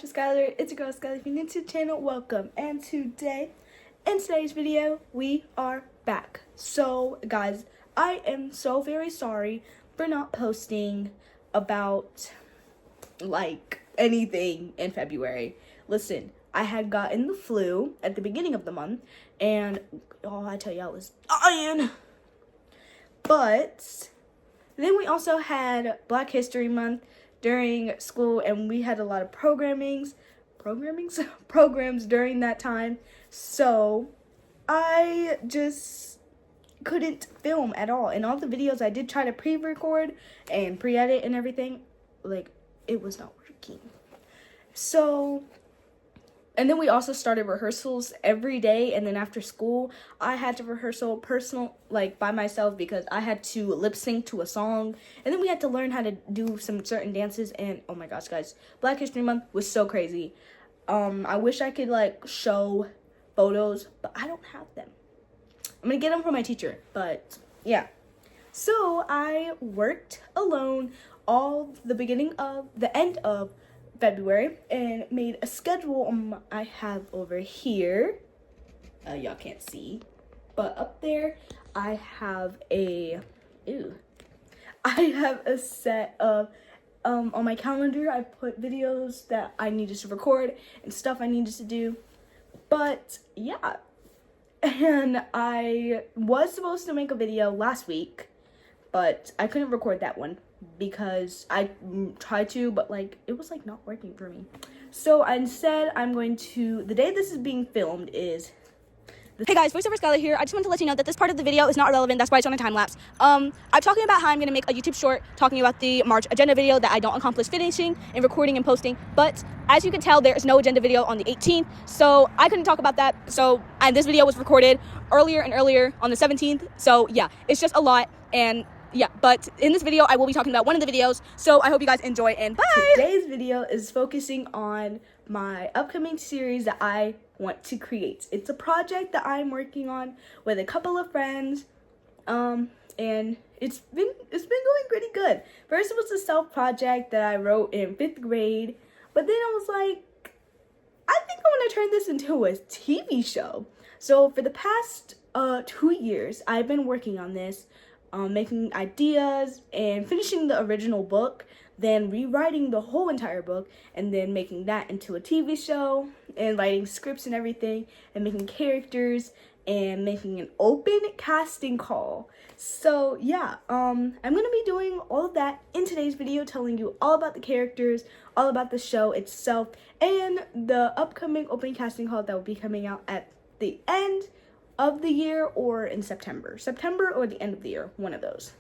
Smash with Skylar. It's your girl Skylar. If you're new to the channel, welcome. And in today's video, we are back. So, guys, I am so very sorry for not posting about, anything in February. Listen, I had gotten the flu at the beginning of the month, and, I tell you, I was dying. But then we also had Black History Month during school, and we had a lot of programs during that time. So I just couldn't film at all. And all the videos I did try to pre-record and pre-edit and everything, it was not working. So, and then we also started rehearsals every day, and then after school, I had to rehearsal by myself because I had to lip sync to a song, and then we had to learn how to do some certain dances, and oh my gosh, guys, Black History Month was so crazy. I wish I could, show photos, but I don't have them. I'm gonna get them from my teacher, but yeah. So, I worked alone all the end of February and made a schedule I have over here. Y'all can't see, but up there I have a set of on my calendar. I put videos that I needed to record and stuff I needed to do. But yeah, and I was supposed to make a video last week, but I couldn't record that one because I tried to, but it was not working for me. So instead, the day this is being filmed is Hey guys, VoiceOver Skylar here. I just wanted to let you know that this part of the video is not relevant. That's why it's on a time lapse. I'm talking about how I'm going to make a YouTube short talking about the March agenda video that I don't accomplish finishing and recording and posting. But as you can tell, there is no agenda video on the 18th, so I couldn't talk about that. And this video was recorded earlier and earlier on the 17th. So yeah, it's just a lot. And yeah, but in this video, I will be talking about one of the videos, so I hope you guys enjoy, and bye! Today's video is focusing on my upcoming series that I want to create. It's a project that I'm working on with a couple of friends, and it's been going pretty good. First, it was a self-project that I wrote in 5th grade, but then I was like, I think I want to turn this into a TV show. So for the past 2 years, I've been working on this, making ideas and finishing the original book, then rewriting the whole entire book, and then making that into a TV show, and writing scripts and everything, and making characters, and making an open casting call. So yeah, I'm gonna be doing all of that in today's video, telling you all about the characters, all about the show itself, and the upcoming open casting call that will be coming out at the end of the year or in September or the end of the year, one of those.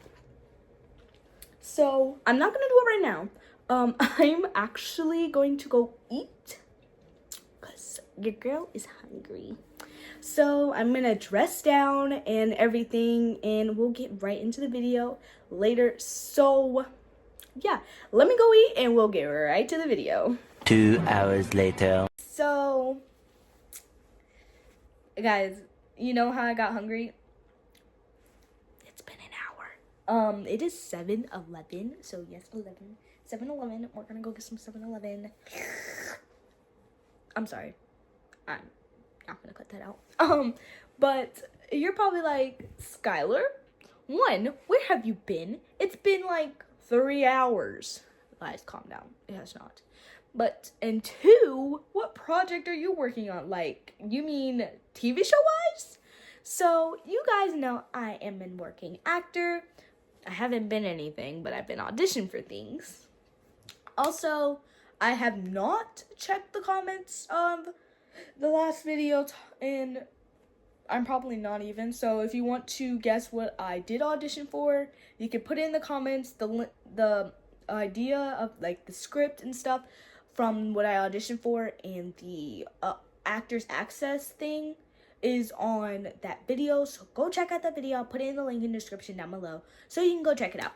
So I'm not gonna do it right now. I'm actually going to go eat because your girl is hungry. So I'm gonna dress down and everything, and we'll get right into the video later. So yeah, let me go eat and we'll get right to the video. 2 hours later. So guys, you know how I got hungry? It's been an hour. It is 7-Eleven. So yes, 7-Eleven. We're gonna go get some 7-Eleven. I'm sorry. I'm not gonna cut that out. But you're probably like, Skylar, 1, where have you been? It's been 3 hours. Guys, calm down. It has not. And 2, what project are you working on? You mean TV show wise? So you guys know I am a working actor. I haven't been anything, but I've been auditioned for things. Also, I have not checked the comments of the last video, and I'm probably not even. So if you want to guess what I did audition for, you can put it in the comments, the idea of the script and stuff from what I auditioned for, and the Actors Access thing is on that video, so go check out that video. I'll put it in the link in the description down below so you can go check it out.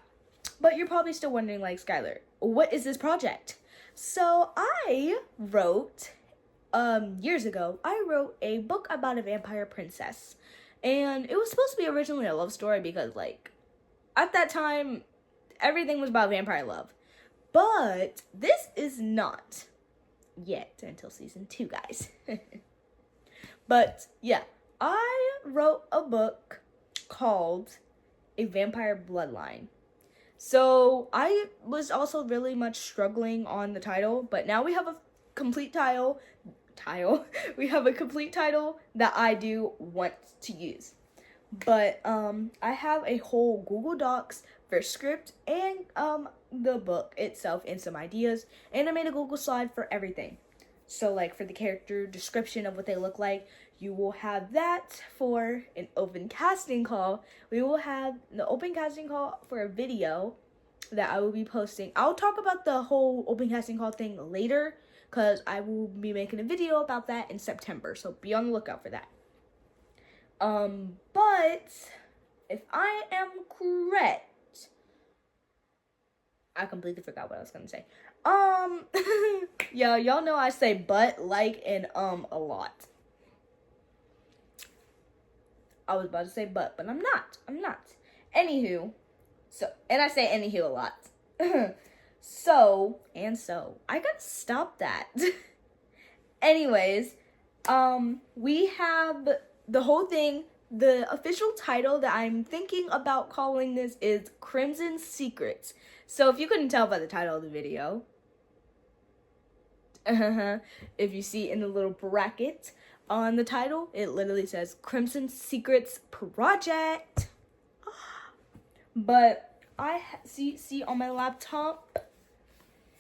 But you're probably still wondering, Skylar, what is this project? So I wrote years ago, I wrote a book about a vampire princess, and it was supposed to be originally a love story because at that time everything was about vampire love. But this is not yet until season 2, guys. But yeah, I wrote a book called A Vampire Bloodline. So I was also really much struggling on the title, but now we have a complete title. We have a complete title that I do want to use. But I have a whole Google Docs for script and the book itself and some ideas, and I made a Google slide for everything. So like for the character description of what they look like, you will have that for an open casting call. We will have the open casting call for a video that I will be posting. I'll talk about the whole open casting call thing later because I will be making a video about that in September. So be on the lookout for that. But if I am correct, I completely forgot what I was gonna say. Yeah, y'all know I say but, like, and a lot. I was about to say but I'm not. Anywho, and I say anywho a lot. So, I gotta stop that. Anyways, we have the whole thing. The official title that I'm thinking about calling this is Crimson Secrets. So if you couldn't tell by the title of the video, if you see in the little bracket on the title, it literally says Crimson Secrets Project. But I see on my laptop,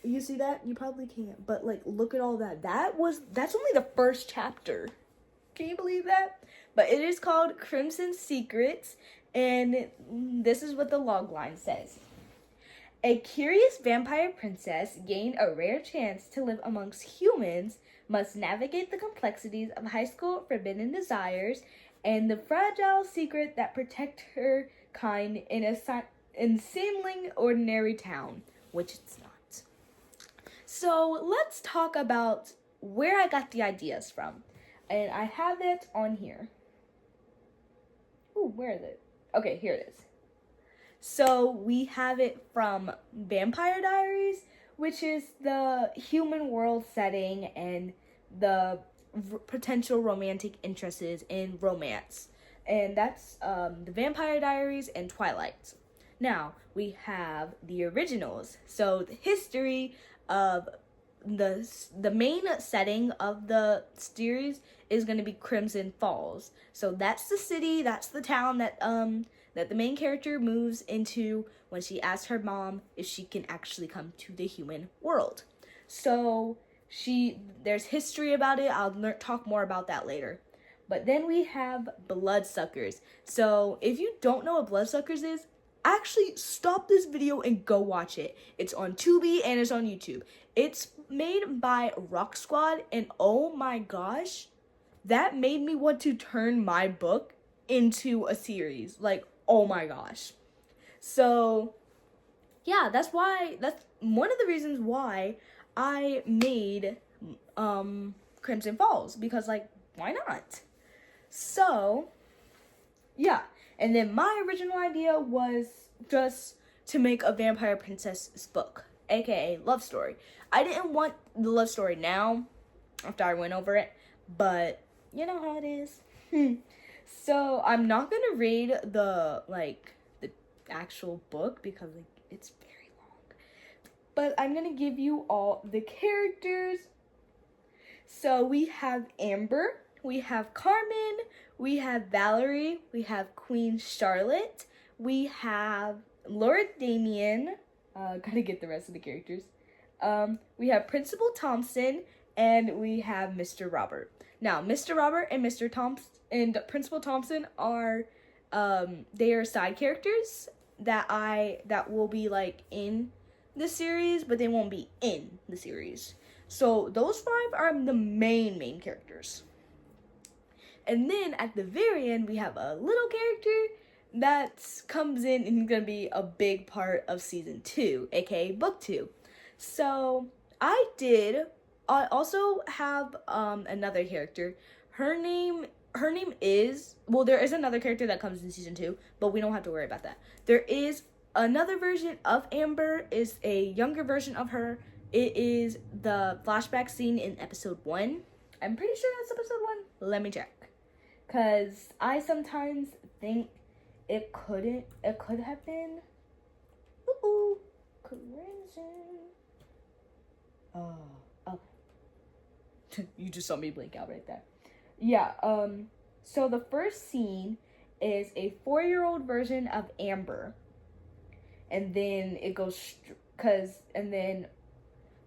you see that? You probably can't, but like look at all that. That's only the first chapter. Can you believe that? But it is called Crimson Secrets, and this is what the logline says. A curious vampire princess gained a rare chance to live amongst humans, must navigate the complexities of high school forbidden desires and the fragile secret that protect her kind in a insanely ordinary town, which it's not. So let's talk about where I got the ideas from. And I have it on here. Ooh, where is it? Okay, here it is. So we have it from Vampire Diaries, which is the human world setting and the potential romantic interests in romance. And that's the Vampire Diaries and Twilight. Now, we have the originals. So the history of the main setting of the series is going to be Crimson Falls. So that's the city, that's the town that the main character moves into when she asks her mom if she can actually come to the human world. So there's history about it. I'll talk more about that later. But then we have Bloodsuckers. So if you don't know what Bloodsuckers is, actually stop this video and go watch it. It's on Tubi and it's on YouTube. It's made by Rock Squad, and oh my gosh, that made me want to turn my book into a series. Like, oh my gosh. So yeah, that's one of the reasons why I made Crimson Falls, because like, why not? So yeah, and then my original idea was just to make a vampire princess book, aka love story. I didn't want the love story now after I went over it, but you know how it is. So I'm not gonna read the actual book because like it's very long, but I'm gonna give you all the characters. So we have Amber, we have Carmen, we have Valerie, we have Queen Charlotte, we have Lord Damien, gotta get the rest of the characters. We have Principal Thompson, and we have Mr. Robert. Now, Mr. Robert and Mr. Thompson and Principal Thompson are, they are side characters that will be like in the series, but they won't be in the series. So those 5 are the main characters. And then at the very end, we have a little character that comes in and is going to be a big part of season 2, aka book 2. So I also have another character. Her name is, well, there is another character that comes in season 2, but we don't have to worry about that. There is another version of Amber, is a younger version of her It is the flashback scene in episode 1. I'm pretty sure that's episode 1. Let me check. Because I sometimes think it could have been. Ooh, crimson. Oh. You just saw me blink out right there. Yeah, so the first scene is a 4-year-old version of Amber. And then it goes, and then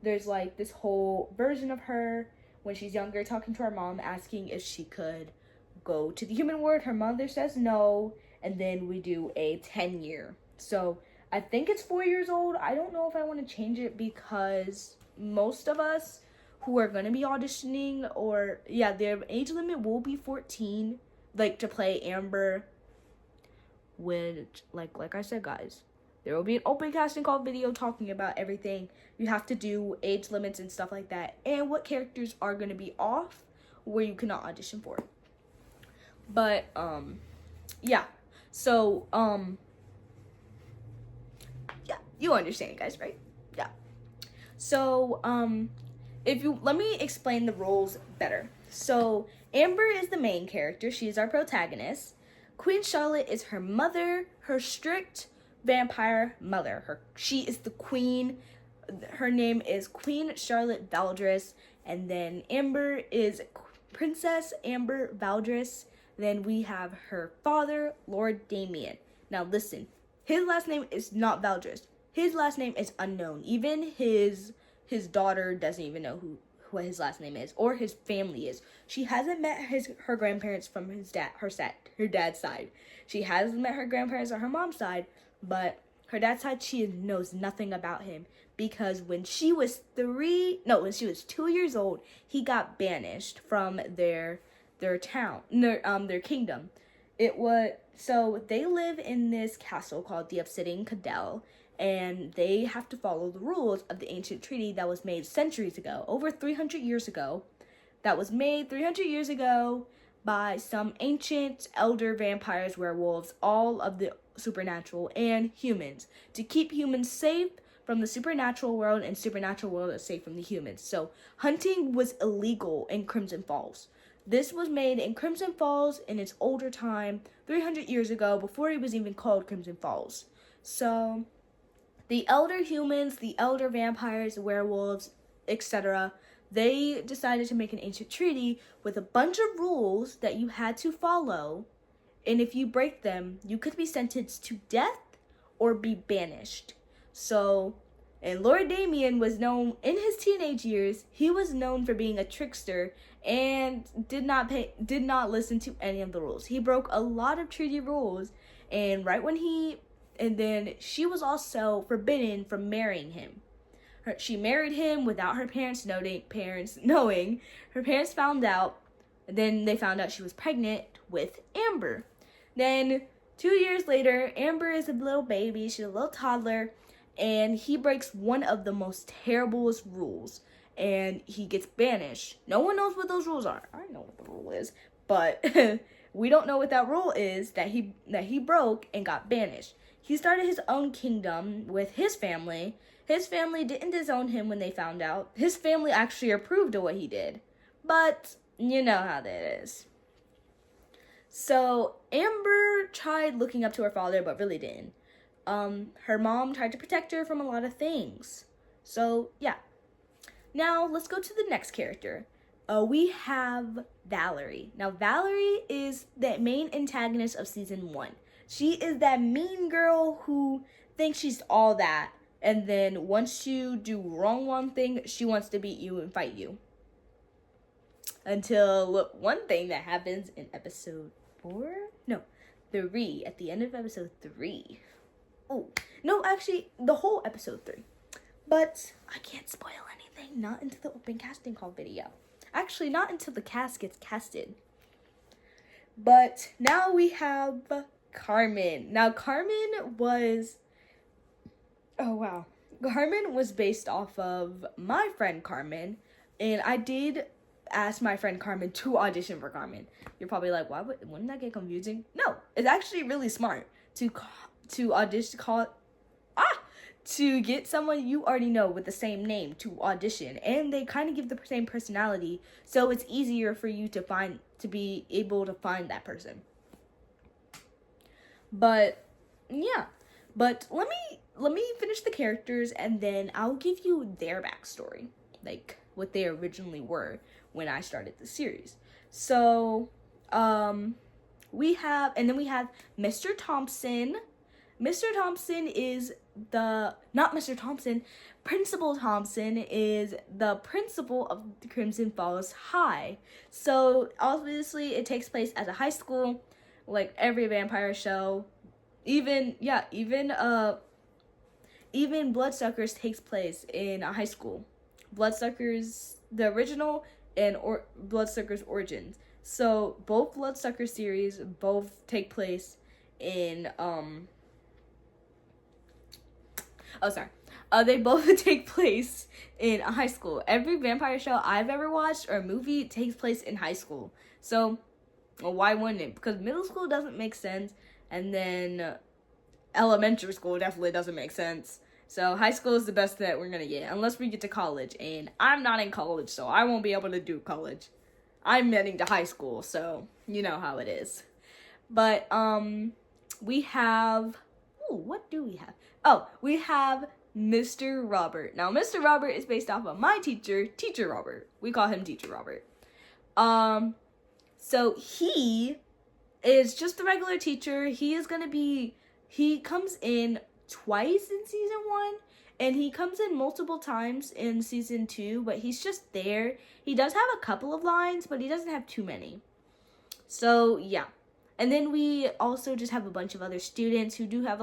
there's like this whole version of her when she's younger talking to her mom, asking if she could go to the human world. Her mother says no, and then we do a 10-year. So I think it's 4 years old. I don't know if I want to change it because most of us who are going to be auditioning, or their age limit will be 14, like to play Amber. Which, like I said, guys, there will be an open casting call video talking about everything you have to do, age limits and stuff like that, and what characters are going to be off where you cannot audition for. But, yeah. So, yeah, you understand, guys, right? Yeah. So, let me explain the roles better. So, Amber is the main character. She is our protagonist. Queen Charlotte is her mother, her strict vampire mother. She is the queen. Her name is Queen Charlotte Valdris. And then Amber is Princess Amber Valdris. Then we have her father, Lord Damien. Now listen, his last name is not Valdris. His last name is unknown. Even his daughter doesn't even know what his last name is or his family is. She hasn't met her grandparents from her dad's side. She hasn't met her grandparents on her mom's side, but her dad's side, she knows nothing about him because when she was 2 years old, he got banished from their town, their kingdom. So they live in this castle called the Obsidian Cadell, and they have to follow the rules of the ancient treaty that was made centuries ago, over 300 years ago, that was made 300 years ago by some ancient elder vampires, werewolves, all of the supernatural, and humans, to keep humans safe from the supernatural world, and supernatural world is safe from the humans. So hunting was illegal in Crimson Falls. This was made in Crimson Falls in its older time, 300 years ago, before it was even called Crimson Falls. So the elder humans, the elder vampires, werewolves, etc., they decided to make an ancient treaty with a bunch of rules that you had to follow, and if you break them, you could be sentenced to death or be banished. So, and Lord Damien was known, in his teenage years, he was known for being a trickster and did not listen to any of the rules. He broke a lot of treaty rules, and then she was also forbidden from marrying him. She married him without her parents knowing. Her parents found out. Then they found out she was pregnant with Amber. Then 2 years later, Amber is a little baby. She's a little toddler. And he breaks one of the most terriblest rules. And he gets banished. No one knows what those rules are. I know what the rule is. But we don't know what that rule is that he broke and got banished. He started his own kingdom with his family. His family didn't disown him when they found out. His family actually approved of what he did. But you know how that is. So Amber tried looking up to her father, but really didn't. Her mom tried to protect her from a lot of things. So yeah. Now let's go to the next character. We have Valerie. Now Valerie is the main antagonist of season 1. She is that mean girl who thinks she's all that. And then once you do wrong one thing, she wants to beat you and fight you. Until one thing that happens in episode 4? No, 3. At the end of episode 3. Oh, no, actually, the whole episode 3. But I can't spoil anything. Not into the open casting call video. Actually, not until the cast gets casted. But now we have Carmen. Now, Carmen was... Oh, wow. Carmen was based off of my friend Carmen. And I did ask my friend Carmen to audition for Carmen. You're probably like, why wouldn't that get confusing? No, it's actually really smart to to get someone you already know with the same name to audition, and they kind of give the same personality, so it's easier for you to be able to find that person. But yeah, but let me finish the characters, and then I'll give you their backstory, like what they originally were when I started the series. So we have Mr. Thompson. Mr. Thompson is Principal Thompson is the principal of the Crimson Falls High. So obviously it takes place at a high school, like every vampire show. Even Bloodsuckers takes place in a high school. Bloodsuckers, the original, and Bloodsuckers Origins. So both Bloodsucker series both take place in they both take place in a high school. Every vampire show I've ever watched or movie takes place in high school. So, well, why wouldn't it? Because middle school doesn't make sense, and then elementary school definitely doesn't make sense. So high school is the best that we're gonna get, unless we get to college. And I'm not in college, so I won't be able to do college. I'm heading to high school, so you know how it is. But we have what do we have? Oh, we have Mr. Robert. Now, Mr. Robert is based off of my teacher, Teacher Robert. We call him Teacher Robert. So he is just a regular teacher. He comes in twice in season 1, and he comes in multiple times in season 2, but he's just there. He does have a couple of lines, but he doesn't have too many. So, yeah. And then we also just have a bunch of other students who do have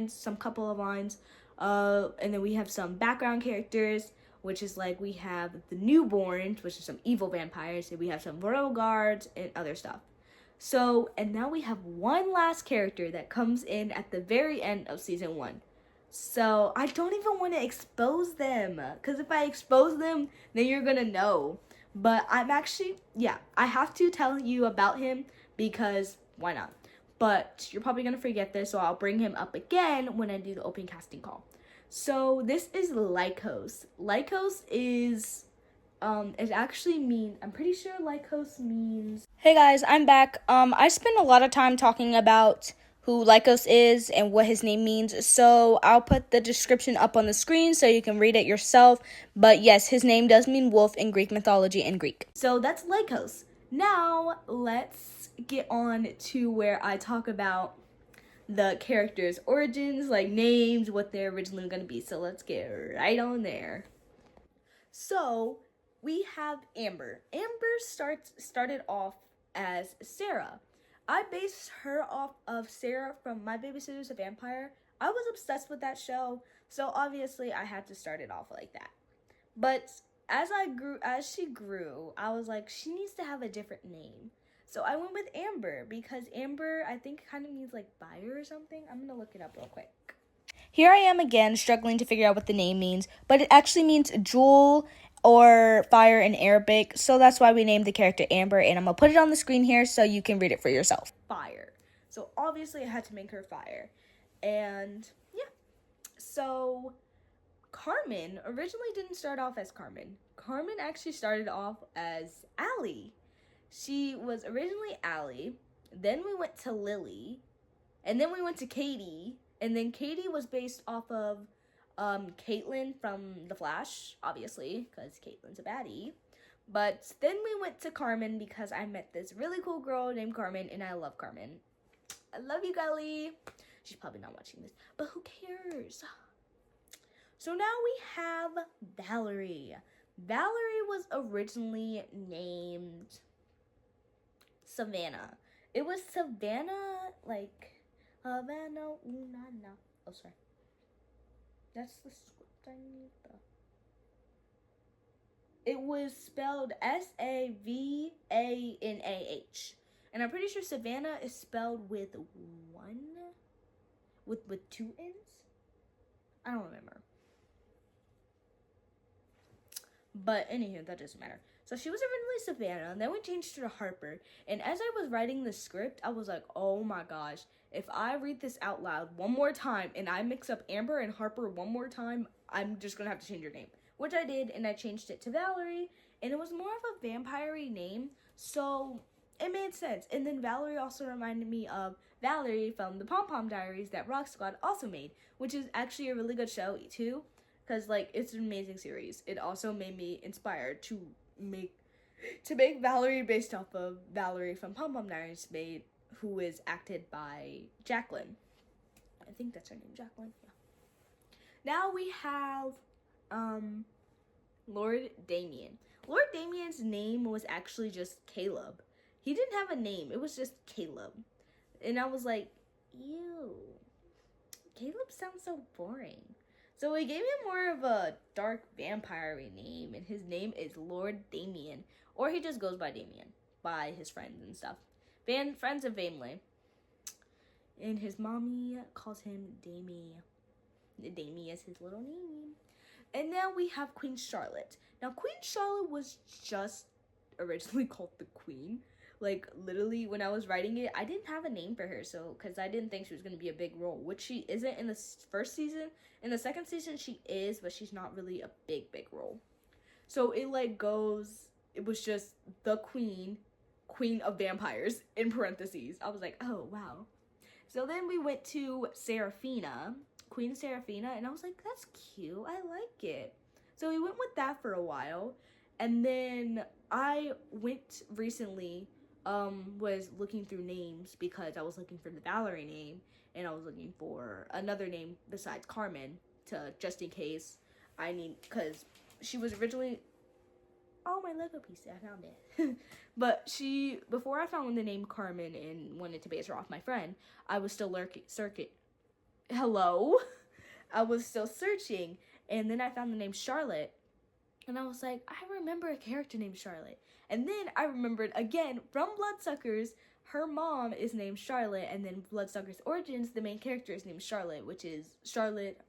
some couple of lines. And then we have some background characters, which is like we have the Newborns, which are some evil vampires, and we have some royal guards and other stuff. So, and now we have one last character that comes in at the very end of season 1. So, I don't even want to expose them, because if I expose them, then you're gonna know. But I have to tell you about him, because why not? But you're probably gonna forget this, so I'll bring him up again when I do the open casting call. So this is Lycos. Lycos is it actually means, I'm pretty sure Lycos means, hey guys, I'm back. I spent a lot of time talking about who Lycos is and what his name means, so I'll put the description up on the screen so you can read it yourself. But yes, his name does mean wolf in Greek mythology and Greek. So that's Lycos. Now let's get on to where I talk about the characters' origins, like names, what they're originally going to be. So let's get right on there. So we have Amber. Amber started off as Sarah. I based her off of Sarah from My Babysitter's a Vampire. I was obsessed with that show, so obviously I had to start it off like that. But as she grew, I was like, she needs to have a different name. So I went with Amber, because Amber, I think, kind of means like fire or something. I'm going to look it up real quick. Here I am again, struggling to figure out what the name means, but it actually means jewel or fire in Arabic. So that's why we named the character Amber, and I'm going to put it on the screen here so you can read it for yourself. Fire. So obviously I had to make her fire. And yeah. So Carmen originally didn't start off as Carmen. Carmen actually started off as Allie. She was originally Allie, then we went to Lily, and then we went to Katie, and then Katie was based off of Caitlyn from The Flash, obviously, because Caitlyn's a baddie. But then we went to Carmen because I met this really cool girl named Carmen, and I love Carmen. I love you, Gully. She's probably not watching this, but who cares? So now we have Valerie. Valerie was originally named Savannah. It was Savannah, like Havana, ooh, na, na. Oh, sorry. That's the script I need. It was spelled Savannah, and I'm pretty sure Savannah is spelled with two N's. I don't remember. But anywho, that doesn't matter. So she was originally Savannah, and then we changed her to Harper. And as I was writing the script, I was like, oh my gosh, if I read this out loud one more time and I mix up Amber and Harper one more time, I'm just gonna have to change your name. Which I did, and I changed it to Valerie, and it was more of a vampire-y name, so it made sense. And then Valerie also reminded me of Valerie from the Pom Pom Diaries that Rock Squad also made, which is actually a really good show too, because like it's an amazing series. It also made me inspired to make Valerie based off of Valerie from Pom Pom Diaries, who is acted by Jacqueline. I think that's her name, Jacqueline. Yeah. Now we have Lord Damien. Lord Damien's name was actually just Caleb. He didn't have a name. It was just Caleb. And I was like, ew. Caleb sounds so boring. So we gave him more of a dark vampire-y name, and his name is Lord Damien. Or he just goes by Damien, by his friends and stuff. Friends of family. And his mommy calls him Damie. Damie is his little name. And now we have Queen Charlotte. Now, Queen Charlotte was just originally called the Queen. Like, literally, when I was writing it, I didn't have a name for her, because I didn't think she was going to be a big role, which she isn't in the first season. In the second season, she is, but she's not really a big role. So, it was just the Queen of Vampires, in parentheses. I was like, oh, wow. So, then we went to Seraphina, Queen Seraphina, and I was like, that's cute, I like it. So we went with that for a while, and then I went recently, was looking through names, because I was looking for the Valerie name, and I was looking for another name besides Carmen, just in case because she was originally, oh, my Lego piece, I found it. But before I found the name Carmen and wanted to base her off my friend, I was still I was still searching, and then I found the name Charlotte, and I was like, I remember a character named Charlotte. And then I remembered again from Bloodsuckers, her mom is named Charlotte, and then Bloodsuckers Origins, the main character is named Charlotte, which is Charlotte,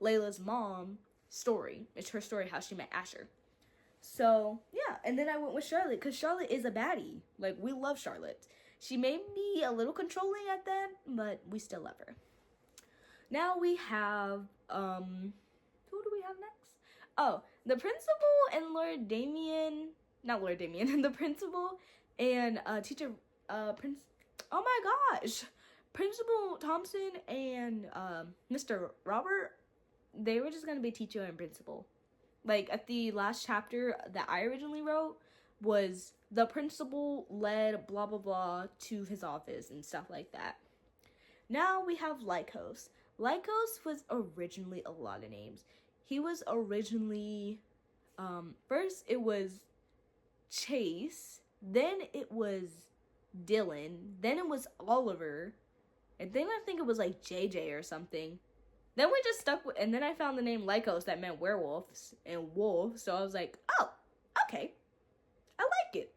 Layla's mom story. It's her story how she met Asher. So yeah, and then I went with Charlotte because Charlotte is a baddie. Like, we love Charlotte. She may be a little controlling at that, but we still love her. Now we have, who do we have next? Oh, the principal and the principal and teacher, oh my gosh, Principal Thompson and Mr. Robert, they were just gonna be teacher and principal. Like, at the last chapter that I originally wrote was the principal led blah blah blah to his office and stuff like that. Now we have Lycos. Lycos was originally a lot of names. He was originally, first it was Chase, then it was Dylan, then it was Oliver, and then I think it was like JJ or something. Then we just stuck with, and then I found the name Lycos that meant werewolves and wolf, so I was like, oh, okay, I like it.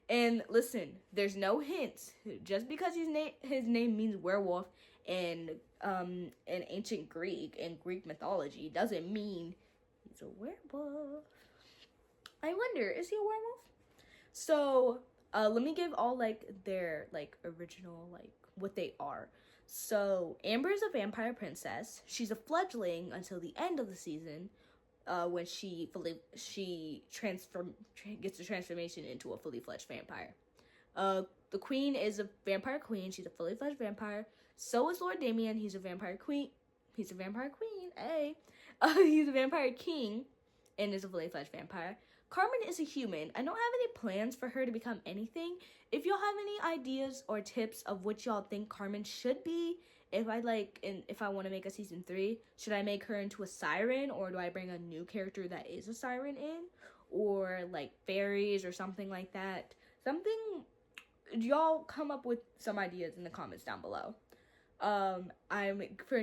And listen, there's no hints. Just because his name means werewolf in ancient Greek and Greek mythology doesn't mean he's a werewolf. I wonder, is he a werewolf? So let me give all their original what they are. So Amber is a vampire princess. She's a fledgling until the end of the season, when she gets the transformation into a fully fledged vampire. The queen is a vampire queen. She's a fully fledged vampire. So is Lord Damien. He's a vampire queen. He's a vampire queen. Hey, he's a vampire king, and is a fully fledged vampire. Carmen is a human. I don't have any plans for her to become anything. If y'all have any ideas or tips of what y'all think Carmen should be, if I want to make a season 3, should I make her into a siren, or do I bring a new character that is a siren in, or fairies or something like that? Y'all come up with some ideas in the comments down below. For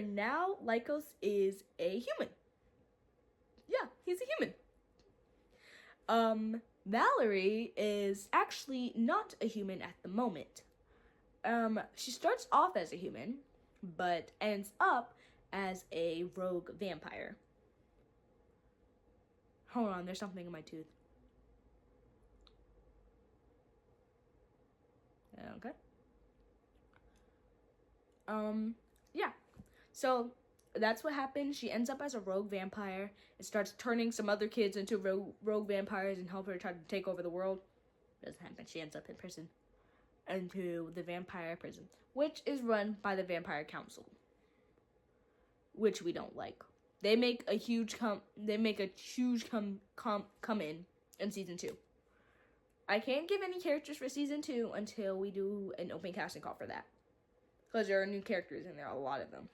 now, Lycos is a human. Yeah, he's a human. Valerie is actually not a human at the moment. She starts off as a human, but ends up as a rogue vampire. Hold on, there's something in my tooth. Okay. Yeah. So that's what happened. She ends up as a rogue vampire and starts turning some other kids into rogue vampires and help her try to take over the world. Doesn't happen. She ends up in prison, into the vampire prison, which is run by the Vampire Council, which we don't like. They make a huge come in season 2. I can't give any characters for season 2 until we do an open casting call for that, because there are new characters in there, a lot of them.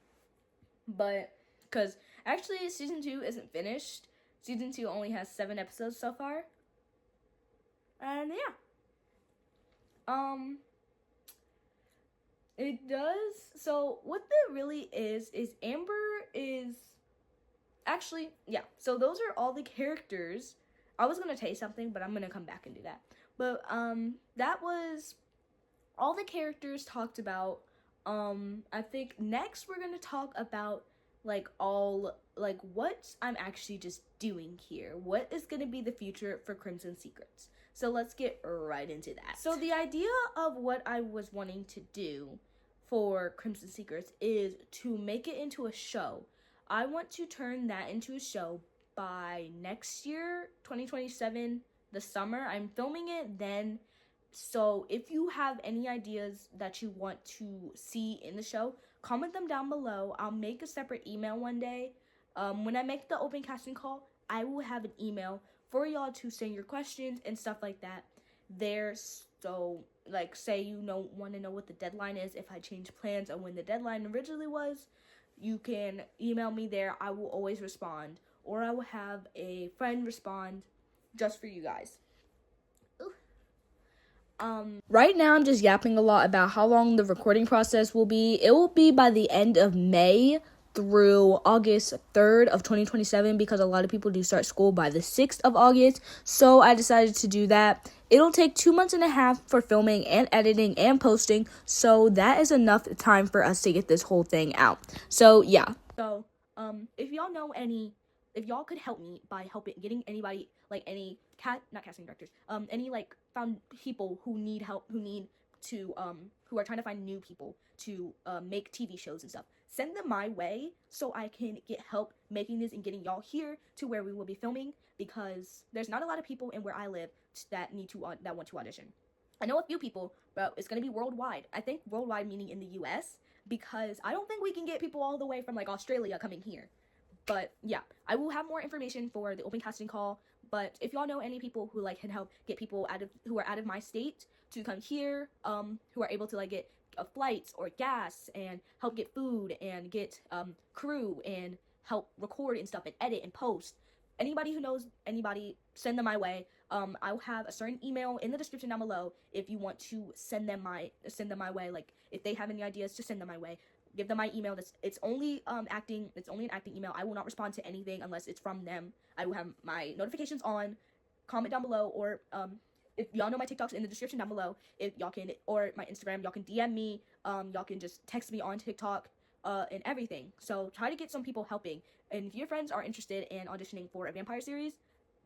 But because actually season 2 isn't finished. Season 2 only has 7 episodes so far. And yeah. It does. So what that really is Amber is actually, yeah. So those are all the characters. I was gonna tell you something, but I'm gonna come back and do that. But that was all the characters talked about. I think next we're gonna talk about what I'm actually just doing here. What is gonna be the future for Crimson Secrets? So let's get right into that. So the idea of what I was wanting to do for Crimson Secrets is to make it into a show. I want to turn that into a show by next year, 2027, the summer. I'm filming it then. So if you have any ideas that you want to see in the show, comment them down below. I'll make a separate email one day. When I make the open casting call, I will have an email for y'all to send your questions and stuff like that there. So say you want to know what the deadline is, if I change plans on when the deadline originally was, you can email me there. I will always respond, or I will have a friend respond just for you guys. Right now I'm just yapping a lot about how long the recording process will be. It will be by the end of May through August 3rd of 2027, because a lot of people do start school by the 6th of August. So I decided to do that. It'll take 2 months and a half for filming and editing and posting. So that is enough time for us to get this whole thing out. So yeah. So if y'all could help me by getting anybody, any not casting directors, any found people who need help, who are trying to find new people to make TV shows and stuff, send them my way so I can get help making this and getting y'all here to where we will be filming, because there's not a lot of people in where I live that want to audition. I know a few people, but it's going to be worldwide. I think worldwide meaning in the US, because I don't think we can get people all the way from Australia coming here. But yeah, I will have more information for the open casting call. But if y'all know any people who can help get people who are out of my state to come here, who are able to get flights or gas and help get food and get crew and help record and stuff and edit and post. Anybody who knows anybody, send them my way. I'll have a certain email in the description down below if you want to send them my way. If they have any ideas, just send them my way. Give them my email. It's only an acting email. I will not respond to anything unless it's from them. I will have my notifications on. Comment down below, or if y'all know my TikTok's in the description down below. If y'all can, or my Instagram, y'all can DM me. Y'all can just text me on TikTok, and everything. So try to get some people helping. And if your friends are interested in auditioning for a vampire series,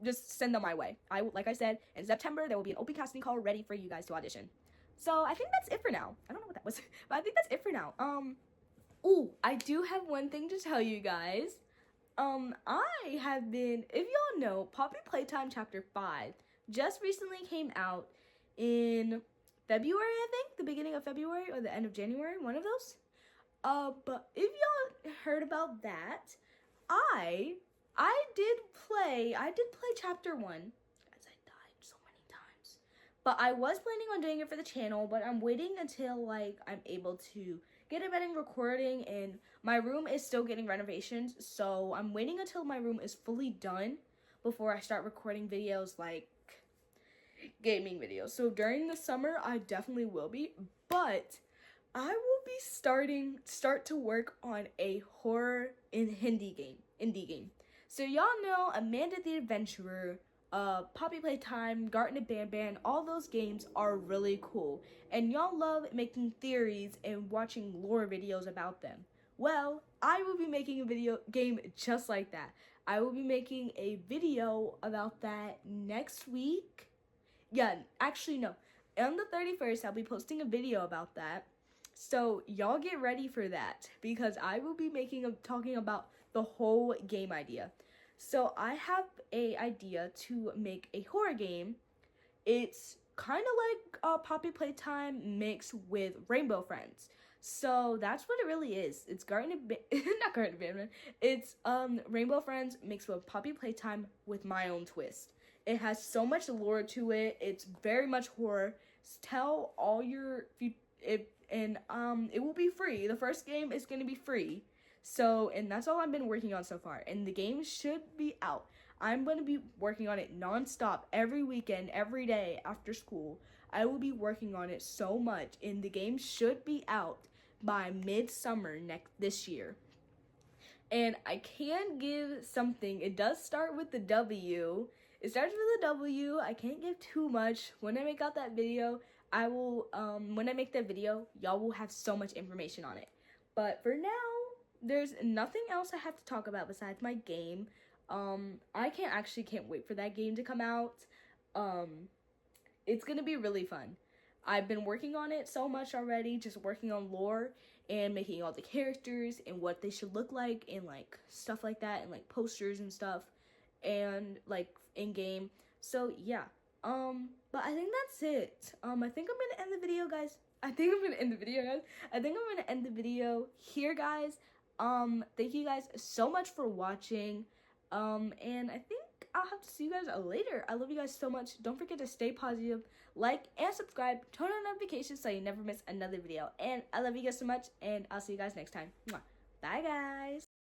just send them my way. Like I said, in September there will be an open casting call ready for you guys to audition. So I think that's it for now. I don't know what that was, but I think that's it for now. Ooh, I do have one thing to tell you guys. I have been, if y'all know, Poppy Playtime Chapter 5 just recently came out in February, I think, the beginning of February or the end of January, one of those. But if y'all heard about that, I did play Chapter 1, as I died so many times. But I was planning on doing it for the channel, but I'm waiting until, I'm able to get a better recording, and my room is still getting renovations, so I'm waiting until my room is fully done before I start recording videos gaming videos. So during the summer I definitely will be, but I will be start to work on a horror indie game. So y'all know Amanda the Adventurer, Poppy Playtime, Garten of Banban, all those games are really cool, and y'all love making theories and watching lore videos about them. Well, I will be making a video game just like that. I will be making a video about that next week. Yeah, actually no. On the 31st, I'll be posting a video about that. So y'all get ready for that because I will be talking about the whole game idea. So I have a idea to make a horror game. It's kind of like Poppy Playtime mixed with Rainbow Friends. So that's what it really is. It's not Garden Abandonment. It's Rainbow Friends mixed with Poppy Playtime with my own twist. It has so much lore to it. It's very much horror. Tell all your it will be free. The first game is going to be free. So, and that's all I've been working on so far. And the game should be out. I'm going to be working on it nonstop every weekend, every day after school. I will be working on it so much, and the game should be out by midsummer this year. And I can give something. It does start with the W. It starts with a W. I can't give too much. When I make out that video, I will when I make that video, y'all will have so much information on it. But for now, there's nothing else I have to talk about besides my game. I can't wait for that game to come out. It's gonna be really fun. I've been working on it so much already, just working on lore and making all the characters and what they should look like and like stuff like that and like posters and stuff and like in game. So yeah. But I think that's it. I think I'm gonna end the video, guys. I think I'm gonna end the video here, guys. Thank you guys so much for watching. And I think I'll have to see you guys later. I love you guys so much. Don't forget to stay positive, like and subscribe, turn on notifications so you never miss another video. And I love you guys so much, and I'll see you guys next time. Mwah. Bye, guys.